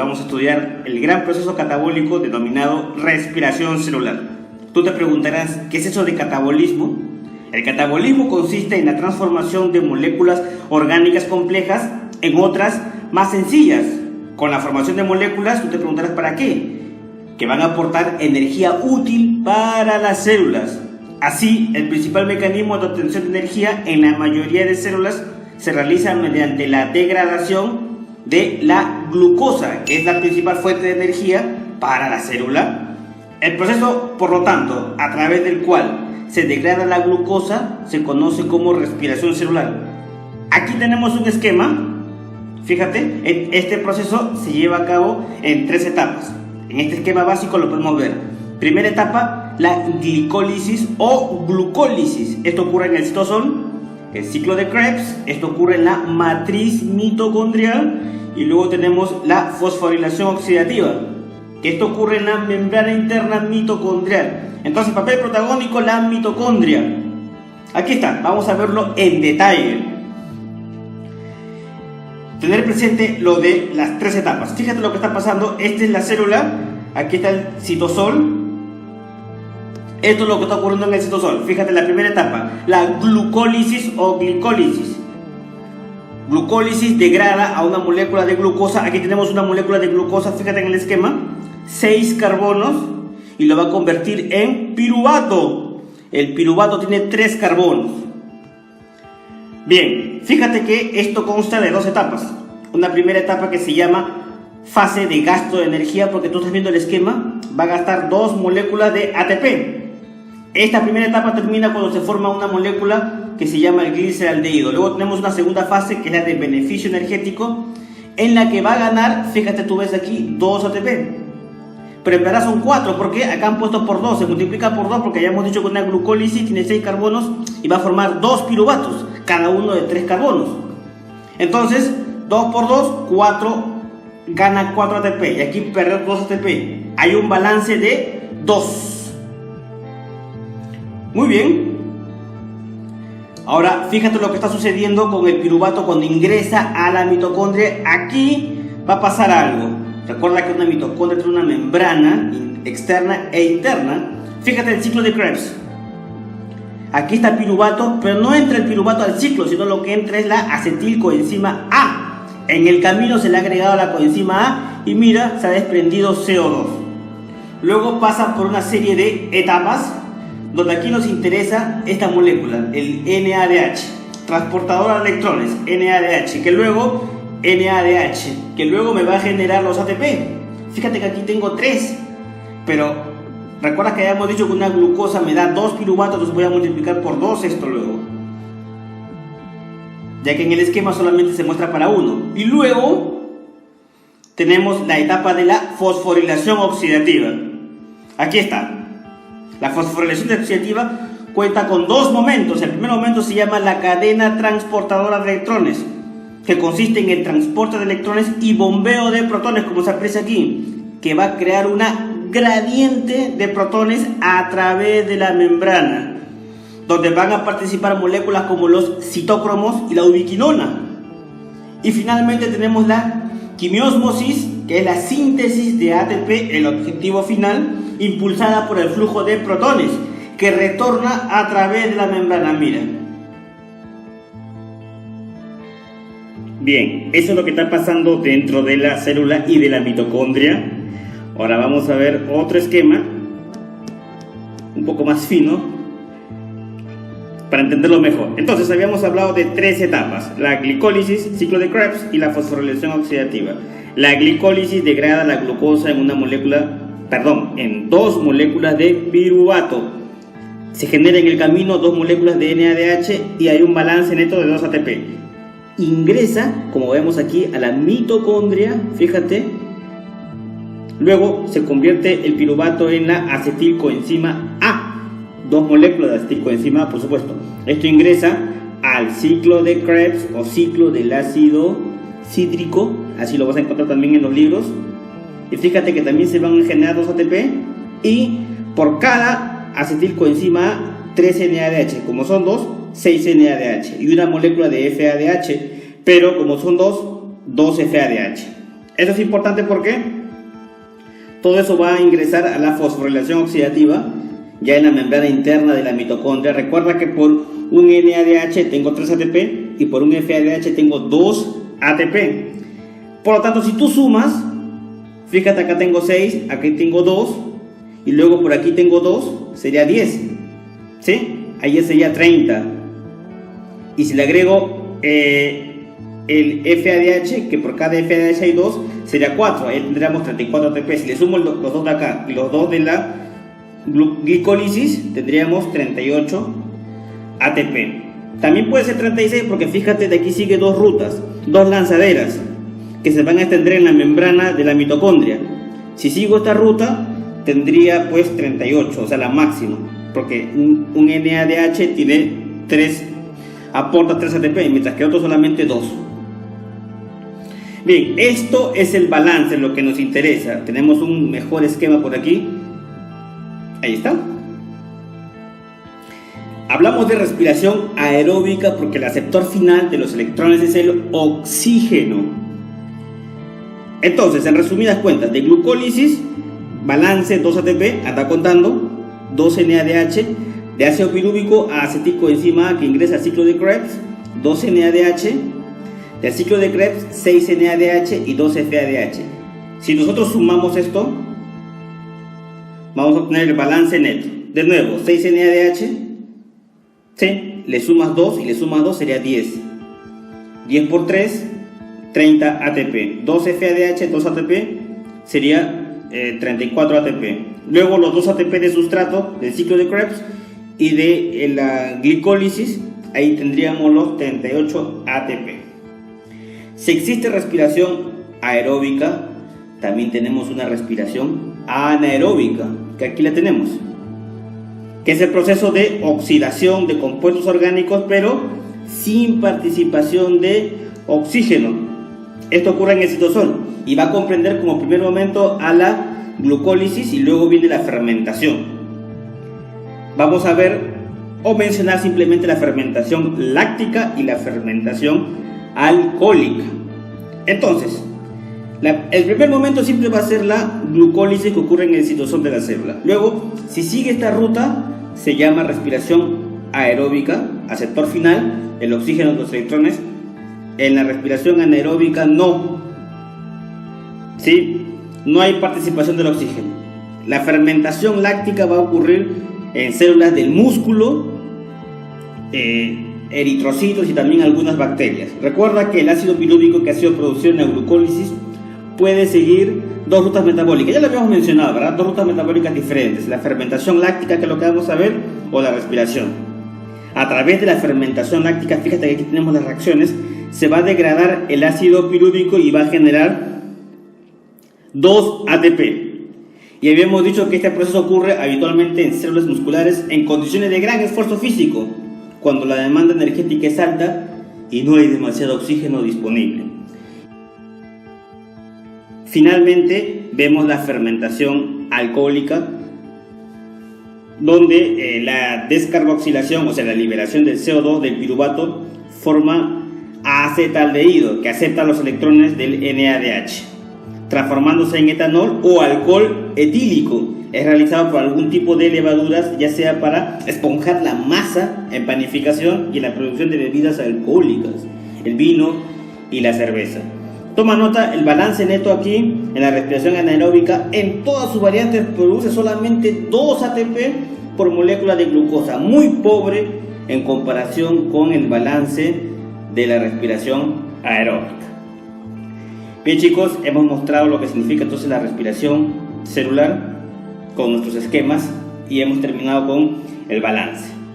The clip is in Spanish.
vamos a estudiar el gran proceso catabólico denominado respiración celular. Tú te preguntarás, ¿qué es eso de catabolismo? El catabolismo consiste en la transformación de moléculas orgánicas complejas en otras más sencillas. Con la formación de moléculas, tú te preguntarás ¿para qué? Que van a aportar energía útil para las células. Así, el principal mecanismo de obtención de energía en la mayoría de células se realiza mediante la degradación de la glucosa, que es la principal fuente de energía para la célula. El proceso, por lo tanto, a través del cual se degrada la glucosa, se conoce como respiración celular. Aquí tenemos un esquema. Fíjate, este proceso se lleva a cabo en 3 etapas. En este esquema básico lo podemos ver. Primera etapa, la glicólisis o glucólisis. Esto ocurre en el citosol, el ciclo de Krebs. Esto ocurre en la matriz mitocondrial. Y luego tenemos la fosforilación oxidativa, que esto ocurre en la membrana interna mitocondrial. Entonces, papel protagónico, la mitocondria. Aquí está, vamos a verlo en detalle. Tener presente lo de las 3 etapas. Fíjate lo que está pasando. Esta es la célula. Aquí está el citosol. Esto es lo que está ocurriendo en el citosol. Fíjate la primera etapa, la glucólisis o glicólisis. Glucólisis degrada a una molécula de glucosa. Aquí tenemos una molécula de glucosa, fíjate en el esquema, 6 carbonos, y lo va a convertir en piruvato. El piruvato tiene 3 carbonos. Bien, fíjate que esto consta de 2 etapas. Una primera etapa que se llama fase de gasto de energía, porque tú estás viendo el esquema, va a gastar 2 moléculas de ATP. Esta primera etapa termina cuando se forma una molécula que se llama el gliceraldehído. Luego tenemos una segunda fase que es la de beneficio energético, en la que va a ganar, fíjate, tú ves aquí 2 ATP. Pero en verdad son 4, porque acá han puesto por 2, se multiplica por 2 porque ya hemos dicho que una glucólisis tiene 6 carbonos y va a formar 2 piruvatos, cada uno de 3 carbonos. Entonces, 2 por 2, 4, gana 4 ATP y aquí perder 2 ATP. Hay un balance de 2. Muy bien. Ahora, fíjate lo que está sucediendo con el piruvato cuando ingresa a la mitocondria. Aquí va a pasar algo. Recuerda que una mitocondria tiene una membrana externa e interna. Fíjate el ciclo de Krebs. Aquí está el piruvato, pero no entra el piruvato al ciclo, sino lo que entra es la acetilcoenzima A. En el camino se le ha agregado la coenzima A y mira, se ha desprendido CO2. Luego pasa por una serie de etapas, donde aquí nos interesa esta molécula, el NADH, transportadora de electrones, NADH, que luego me va a generar los ATP. Fíjate que aquí tengo 3, pero recuerda que habíamos dicho que una glucosa me da 2 piruvatos, entonces voy a multiplicar por 2 esto luego, ya que en el esquema solamente se muestra para 1. Y luego tenemos la etapa de la fosforilación oxidativa. Aquí está. La fosforilación oxidativa cuenta con 2 momentos. El primer momento se llama la cadena transportadora de electrones, que consiste en el transporte de electrones y bombeo de protones, como se aprecia aquí, que va a crear una gradiente de protones a través de la membrana, donde van a participar moléculas como los citócromos y la ubiquinona. Y finalmente tenemos la quimiósmosis, que es la síntesis de ATP, el objetivo final, impulsada por el flujo de protones, que retorna a través de la membrana. Mira. Bien, eso es lo que está pasando dentro de la célula y de la mitocondria. Ahora vamos a ver otro esquema, un poco más fino, para entenderlo mejor. Entonces habíamos hablado de 3 etapas: la glicólisis, ciclo de Krebs, y la fosforilación oxidativa. La glicólisis degrada la glucosa en 2 moléculas de piruvato. Se genera en el camino 2 moléculas de NADH y hay un balance neto de 2 ATP. Ingresa, como vemos aquí, a la mitocondria, fíjate. Luego se convierte el piruvato en la acetilcoenzima A. 2 moléculas de acetilcoenzima A, por supuesto. Esto ingresa al ciclo de Krebs o ciclo del ácido cítrico. Así lo vas a encontrar también en los libros. Y fíjate que también se van a generar 2 ATP. Y por cada acetilcoenzima A, 3 NADH. Como son 2, 6 NADH. Y una molécula de FADH. Pero como son 2 FADH. Eso es importante porque todo eso va a ingresar a la fosforilación oxidativa ya en la membrana interna de la mitocondria. Recuerda que por un NADH tengo 3 ATP y por un FADH tengo 2 ATP. Por lo tanto, si tú sumas, fíjate, acá tengo 6, aquí tengo 2 y luego por aquí tengo 2, sería 10, ¿sí? Ahí sería 30. Y si le agrego el FADH, que por cada FADH hay 2, sería 4, ahí tendríamos 34 ATP. Si le sumo los dos de acá y los dos de la glicólisis, tendríamos 38 ATP. También puede ser 36 porque fíjate, de aquí sigue dos rutas, dos lanzaderas que se van a extender en la membrana de la mitocondria. Si sigo esta ruta, tendría pues 38, o sea la máxima, porque un NADH tiene 3, aporta 3 ATP, mientras que otro solamente 2. Bien, esto es el balance, lo que nos interesa. Tenemos un mejor esquema por aquí. Ahí está. Hablamos de respiración aeróbica porque el aceptor final de los electrones es el oxígeno. Entonces, en resumidas cuentas, de glucólisis, balance 2 ATP, anda contando, 2 NADH, de ácido pirúvico a aceticoenzima A que ingresa al ciclo de Krebs, 2 NADH, del ciclo de Krebs, 6 NADH y 2 FADH. Si nosotros sumamos esto, vamos a obtener el balance neto. De nuevo, 6 NADH, ¿sí? Le sumas 2 y le sumas 2 sería 10. 10 por 3, 30 ATP. 2 FADH, 2 ATP, sería 34 ATP. Luego los 2 ATP de sustrato del ciclo de Krebs y de la glicólisis, ahí tendríamos los 38 ATP. Si existe respiración aeróbica, también tenemos una respiración anaeróbica, que aquí la tenemos, que es el proceso de oxidación de compuestos orgánicos, pero sin participación de oxígeno. Esto ocurre en el citosol y va a comprender como primer momento a la glucólisis y luego viene la fermentación. Vamos a ver o mencionar simplemente la fermentación láctica y la fermentación alcohólica. Entonces, el primer momento siempre va a ser la glucólisis que ocurre en el citosol de la célula. Luego, si sigue esta ruta, se llama respiración aeróbica, aceptor final, el oxígeno de los electrones. En la respiración anaeróbica no, ¿sí? No hay participación del oxígeno. La fermentación láctica va a ocurrir en células del músculo, eritrocitos y también algunas bacterias. Recuerda que el ácido pirúvico que ha sido producido en la glucólisis puede seguir dos rutas metabólicas. Ya lo habíamos mencionado, ¿verdad? Dos rutas metabólicas diferentes. La fermentación láctica, que es lo que vamos a ver, o la respiración. A través de la fermentación láctica, fíjate que aquí tenemos las reacciones, se va a degradar el ácido pirúvico y va a generar 2 ATP. Y habíamos dicho que este proceso ocurre habitualmente en células musculares en condiciones de gran esfuerzo físico, cuando la demanda energética es alta y no hay demasiado oxígeno disponible. Finalmente, vemos la fermentación alcohólica, donde la descarboxilación, o sea, la liberación del CO2 del piruvato, forma acetaldehído, que acepta los electrones del NADH, transformándose en etanol o alcohol etílico. Es realizado por algún tipo de levaduras, ya sea para esponjar la masa en panificación y en la producción de bebidas alcohólicas, el vino y la cerveza. Toma nota, el balance neto aquí en la respiración anaeróbica en todas sus variantes produce solamente 2 ATP por molécula de glucosa, muy pobre en comparación con el balance de la respiración aeróbica. Bien chicos, hemos mostrado lo que significa entonces la respiración celular con nuestros esquemas y hemos terminado con el balance.